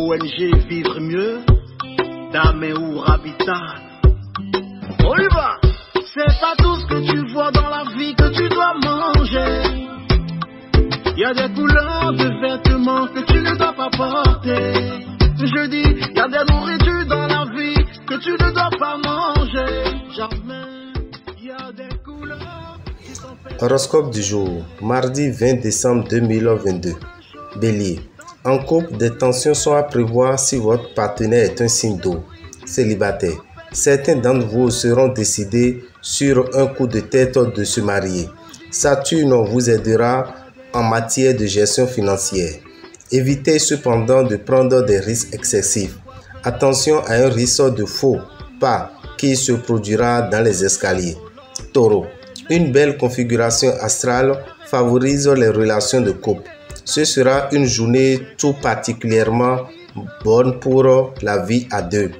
ONG Vivre Mieux, Daméou Habitat. On y va. C'est pas tout ce que tu vois dans la vie que tu dois manger. Il y a des couleurs de vêtements que tu ne dois pas porter. Je dis, il y a des nourritures dans la vie que tu ne dois pas manger. Jamais, il y a des couleurs qui sont faites. Horoscope du jour, mardi 20 décembre 2022. Bélier. En couple, des tensions sont à prévoir si votre partenaire est un signe d'eau. Célibataire. Certains d'entre vous seront décidés sur un coup de tête de se marier. Saturne vous aidera en matière de gestion financière. Évitez cependant de prendre des risques excessifs. Attention à un risque de faux pas qui se produira dans les escaliers. Taureau. Une belle configuration astrale favorise les relations de couple. Ce sera une journée tout particulièrement bonne pour la vie à deux.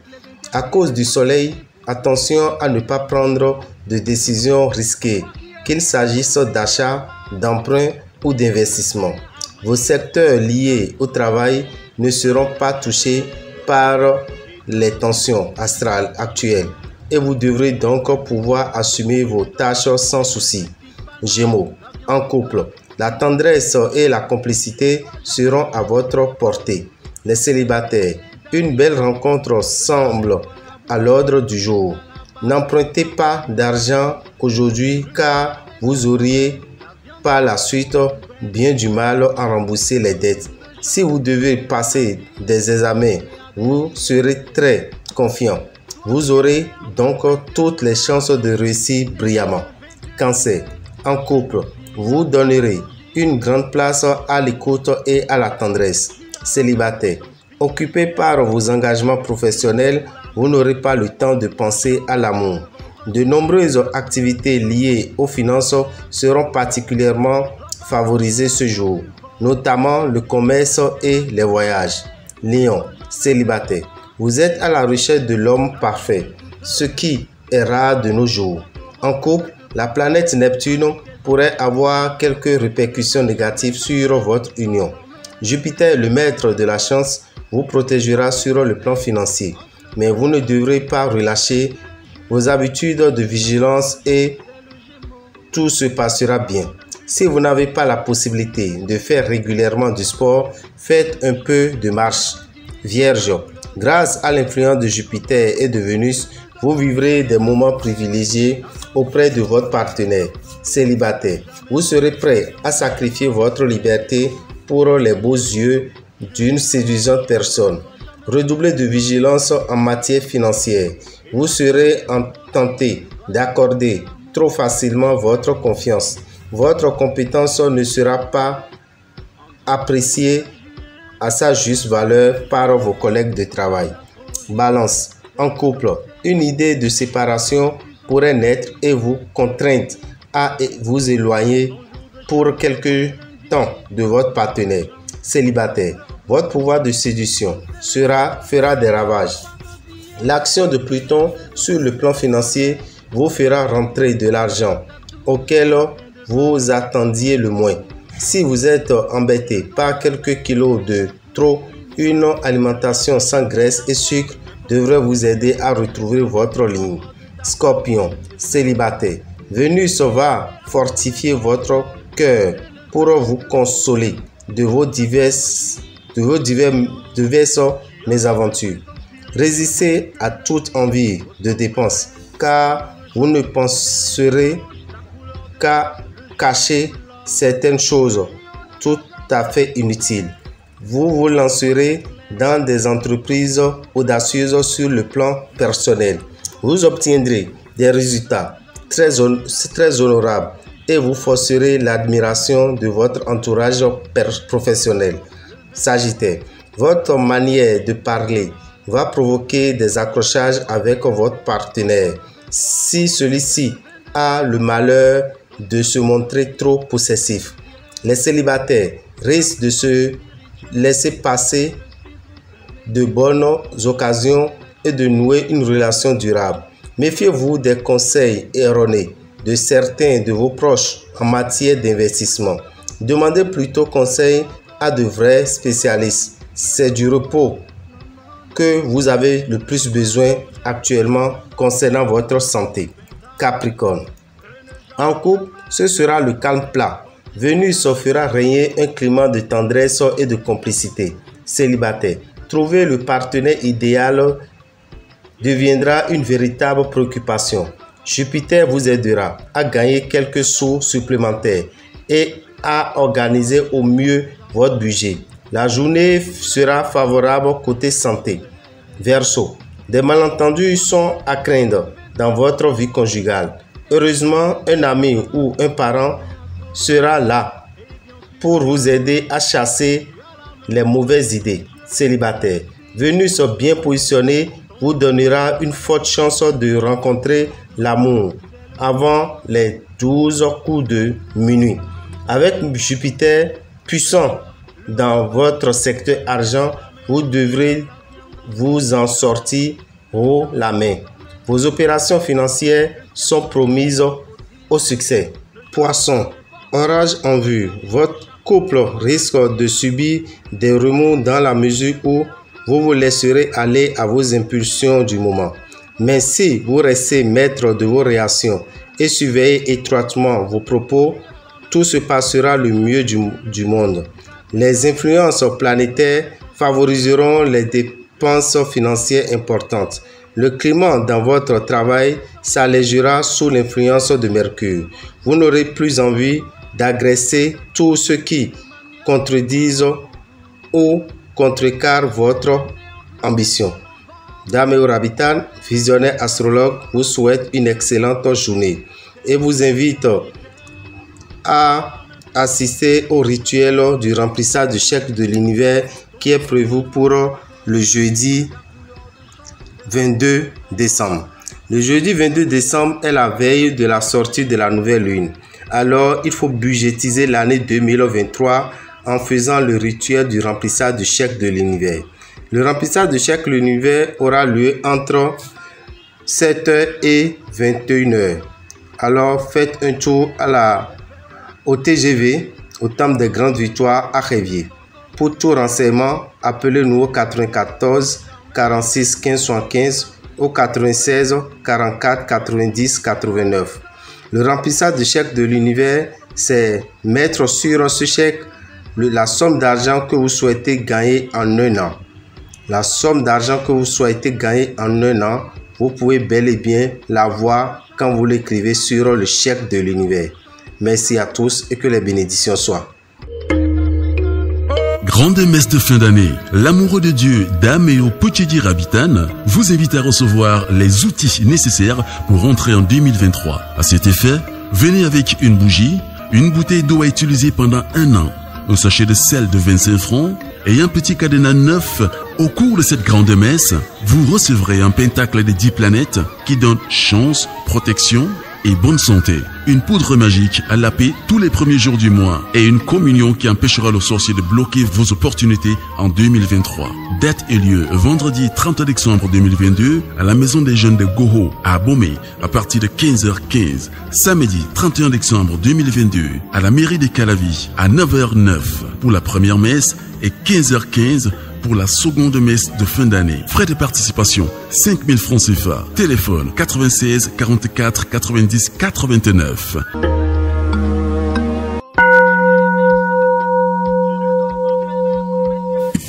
À cause du soleil, attention à ne pas prendre de décisions risquées, qu'il s'agisse d'achat, d'emprunt ou d'investissement. Vos secteurs liés au travail ne seront pas touchés par les tensions astrales actuelles et vous devrez donc pouvoir assumer vos tâches sans souci. Gémeaux. En couple, la tendresse et la complicité seront à votre portée. Les célibataires, une belle rencontre semble à l'ordre du jour. N'empruntez pas d'argent aujourd'hui car vous auriez par la suite bien du mal à rembourser les dettes. Si vous devez passer des examens, vous serez très confiant. Vous aurez donc toutes les chances de réussir brillamment. Cancer. En couple, vous donnerez une grande place à l'écoute et à la tendresse. Célibataire. Occupé par vos engagements professionnels, vous n'aurez pas le temps de penser à l'amour. De nombreuses activités liées aux finances seront particulièrement favorisées ce jour, notamment le commerce et les voyages. Lion, célibataire. Vous êtes à la recherche de l'homme parfait, ce qui est rare de nos jours. En couple, la planète Neptune pourrait avoir quelques répercussions négatives sur votre union. Jupiter, le maître de la chance, vous protégera sur le plan financier, mais vous ne devrez pas relâcher vos habitudes de vigilance et tout se passera bien. Si vous n'avez pas la possibilité de faire régulièrement du sport, faites un peu de marche. Vierge, grâce à l'influence de Jupiter et de Vénus, vous vivrez des moments privilégiés auprès de votre partenaire. Célibataire, vous serez prêt à sacrifier votre liberté pour les beaux yeux d'une séduisante personne. Redoublez de vigilance en matière financière. Vous serez tenté d'accorder trop facilement votre confiance. Votre compétence ne sera pas appréciée à sa juste valeur par vos collègues de travail. Balance. En couple, une idée de séparation pourrait naître et vous contraindre à vous éloigner pour quelque temps de votre partenaire. Célibataire. Votre pouvoir de séduction fera des ravages. L'action de Pluton sur le plan financier vous fera rentrer de l'argent auquel vous attendiez le moins. Si vous êtes embêté par quelques kilos de trop, une alimentation sans graisse et sucre devrait vous aider à retrouver votre ligne. Scorpion, célibataire. Vénus va fortifier votre cœur pour vous consoler de vos diverses mésaventures. Résistez à toute envie de dépense, car vous ne penserez qu'à cacher certaines choses tout à fait inutiles. Vous vous lancerez dans des entreprises audacieuses sur le plan personnel. Vous obtiendrez des résultats très honorables et vous forcerez l'admiration de votre entourage professionnel. Sagittaire, votre manière de parler va provoquer des accrochages avec votre partenaire. Si celui-ci a le malheur de se montrer trop possessif, les célibataires risquent de se laisser passer de bonnes occasions et de nouer une relation durable. Méfiez-vous des conseils erronés de certains de vos proches en matière d'investissement. Demandez plutôt conseil à de vrais spécialistes. C'est du repos que vous avez le plus besoin actuellement concernant votre santé. Capricorne. En couple, ce sera le calme plat. Vénus fera régner un climat de tendresse et de complicité. Célibataire. Trouver le partenaire idéal deviendra une véritable préoccupation. Jupiter vous aidera à gagner quelques sous supplémentaires et à organiser au mieux votre budget. La journée sera favorable côté santé. Verseau. Des malentendus sont à craindre dans votre vie conjugale. Heureusement, un ami ou un parent sera là pour vous aider à chasser les mauvaises idées. Célibataire. Vénus bien positionnée vous donnera une forte chance de rencontrer l'amour avant les 12 coups de minuit. Avec Jupiter puissant dans votre secteur argent, vous devrez vous en sortir haut la main. Vos opérations financières sont promises au succès. Poisson, orage en vue. Votre couple risque de subir des remous dans la mesure où vous vous laisserez aller à vos impulsions du moment. Mais si vous restez maître de vos réactions et surveillez étroitement vos propos, tout se passera le mieux du monde. Les influences planétaires favoriseront les dépenses financières importantes. Le climat dans votre travail s'allégera sous l'influence de Mercure. Vous n'aurez plus envie d'agresser tous ceux qui contredisent ou contrecarrent votre ambition. Dame Rabitan, visionnaire astrologue, vous souhaite une excellente journée et vous invite à assister au rituel du remplissage du chèque de l'univers qui est prévu pour le jeudi 22 décembre. Le jeudi 22 décembre est la veille de la sortie de la nouvelle lune. Alors, il faut budgétiser l'année 2023 en faisant le rituel du remplissage du chèque de l'univers. Le remplissage du chèque de l'univers aura lieu entre 7h et 21h. Alors, faites un tour au TGV, au Temple des Grandes Victoires à Révier. Pour tout renseignement, appelez-nous au 94 46 15 75 au 96 44 90 89. Le remplissage du chèque de l'univers, c'est mettre sur ce chèque la somme d'argent que vous souhaitez gagner en un an. La somme d'argent que vous souhaitez gagner en un an, vous pouvez bel et bien la voir quand vous l'écrivez sur le chèque de l'univers. Merci à tous et que les bénédictions soient. Grande messe de fin d'année, l'amoureux de Dieu Dameo Pochedi Rabitan vous invite à recevoir les outils nécessaires pour entrer en 2023. À cet effet, venez avec une bougie, une bouteille d'eau à utiliser pendant un an, un sachet de sel de 25 francs et un petit cadenas neuf. Au cours de cette grande messe, vous recevrez un pentacle des 10 planètes qui donne chance, protection et bonne santé. Une poudre magique à laper tous les premiers jours du mois et une communion qui empêchera le sorcier de bloquer vos opportunités en 2023. Date et lieu, vendredi 30 décembre 2022 à la maison des jeunes de Goho à Abomey à partir de 15h15. Samedi 31 décembre 2022 à la mairie de Calavi à 9h09 pour la première messe et 15h15 pour la seconde messe de fin d'année. Frais de participation 5 000 francs CFA. Téléphone 96 44 90 89.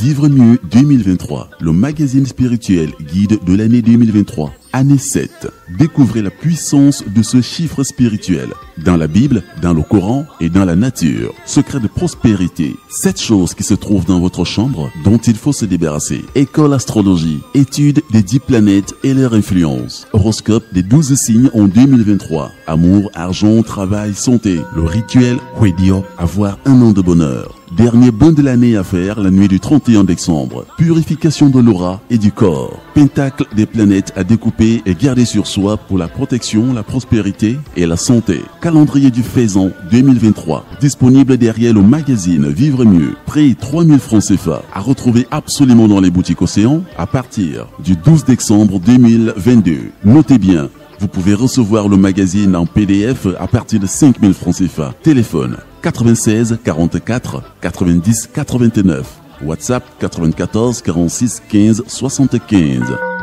Vivre mieux 2023, le magazine spirituel guide de l'année 2023, année 7. Découvrez la puissance de ce chiffre spirituel dans la Bible, dans le Coran et dans la nature. Secret de prospérité, 7 choses qui se trouvent dans votre chambre dont il faut se débarrasser. École astrologie, étude des 10 planètes et leur influence. Horoscope des 12 signes en 2023. Amour, argent, travail, santé. Le rituel Huedio, avoir un an de bonheur. Dernier bon de l'année à faire la nuit du 31 décembre. Purification de l'aura et du corps. Pentacle des planètes à découper et garder sur soi pour la protection, la prospérité et la santé. Calendrier du Faisan 2023. Disponible derrière le magazine Vivre Mieux. Prix 3000 francs CFA. À retrouver absolument dans les boutiques Océan à partir du 12 décembre 2022. Notez bien. Vous pouvez recevoir le magazine en PDF à partir de 5000 francs CFA. Téléphone 96 44 90 89. WhatsApp 94 46 15 75.